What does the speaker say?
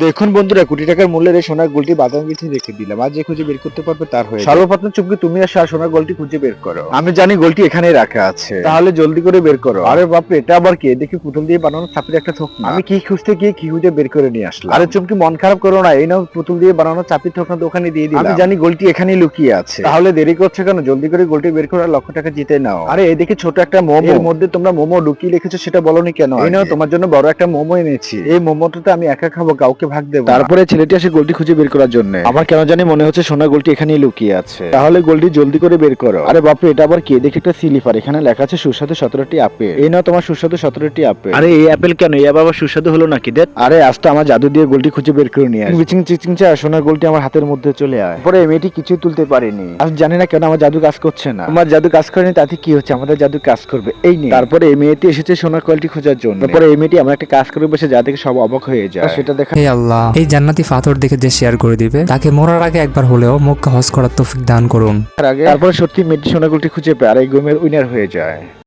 দেখুন বন্ধুরা, কোটি টাকার মূল্যের এই সোনার গোলটি বাদাম গেছে রেখে দিলাম। আজ যে খুঁজে বের করতে পারবে তার হয়ে সর্বপ্রথম চুমকি তুমি আসো আর সোনার গোলটি খুঁজে বের করো। আমি জানি গোলটি এখানেই রাখা আছে, তাহলে জলদি করে বের করো। আরে বাপরে, এটা আবার কি? দেখি পুতুল দিয়ে বানানো চাপির একটা থোক না। আমি কি খুঁজতে গিয়ে কি খুঁজে বের করে নিয়ে আসলাম। আরে চুমকি, মন খারাপ করো না, এই নাও পুতুল দিয়ে বানানো চাপির থোক না, তো ওখানে দিয়ে দিলাম। আমি জানি গোলটি এখানেই লুকিয়ে আছে, তাহলে দেরি করছে কেন? জলদি করে গোলটি বের করে লক্ষ টাকা জিতে নাও। আরে এদিকে ছোট একটা মোমো, এর মধ্যে তোমরা মোমো লুকিয়ে রেখেছো, সেটা বলনি কেন? এই নাও, তোমার জন্য বড় একটা মোমো এনেছি। এই মোমোটাতে আমি একা খাবো, কাউকে ভাগ দেবো। তারপরে ছেলেটি আসে গোলটি খুঁজে বের করার জন্য। আমার কেন জানি মনে হচ্ছে সোনা গোলটি এখানেই লুকিয়ে আছে, তাহলে গোলটি জলদি করে বের করো। আরে বাপরে, এটা আবার কি? দেখি একটা স্লিপার, এখানে লেখা আছে সুস্বাদু 17টি আপেল। এই নাও তোমার সুস্বাদু 17টি আপেল। আরে এই আপেল কেন? এই আবার সুস্বাদু হলো নাকি? দেখ, আরে আজ তো আমার জাদু দিয়ে গোলটি খুঁজে বের করে নিয়ে আসি। চিচিং চিচিং চা, সোনার গোলটি আমার হাতের মধ্যে চলে আয়। পরে এই মেয়েটি কিছুই তুলতে পারেনি। আজ জানি না কেন আমার জাদু কাজ করছে না। আমার জাদু কাজ করেনি তাতে কি হচ্ছে? আমাদের জাদু কাজ করবে। এই নিয়ে তারপরে এই মেয়েটি এসেছে সোনার কোয়ালিটি খোঁজার জন্য। তারপরে এই মেয়েটি আমার একটা কাজ করে বসে, যা দেখে সব অবাক হয়ে যায়। সেটা দেখা হে আল্লাহ, এই জান্নাতি পাথর দেখে যে শেয়ার করে দিবে তাকে মরার আগে একবার হলেও মক্কা হজ করার তৌফিক দান করুন। তারপরে সত্যি মেয়েটি সোনার গোলটি খুঁজে পায় আর এই গেমের উইনার হয়ে যায়।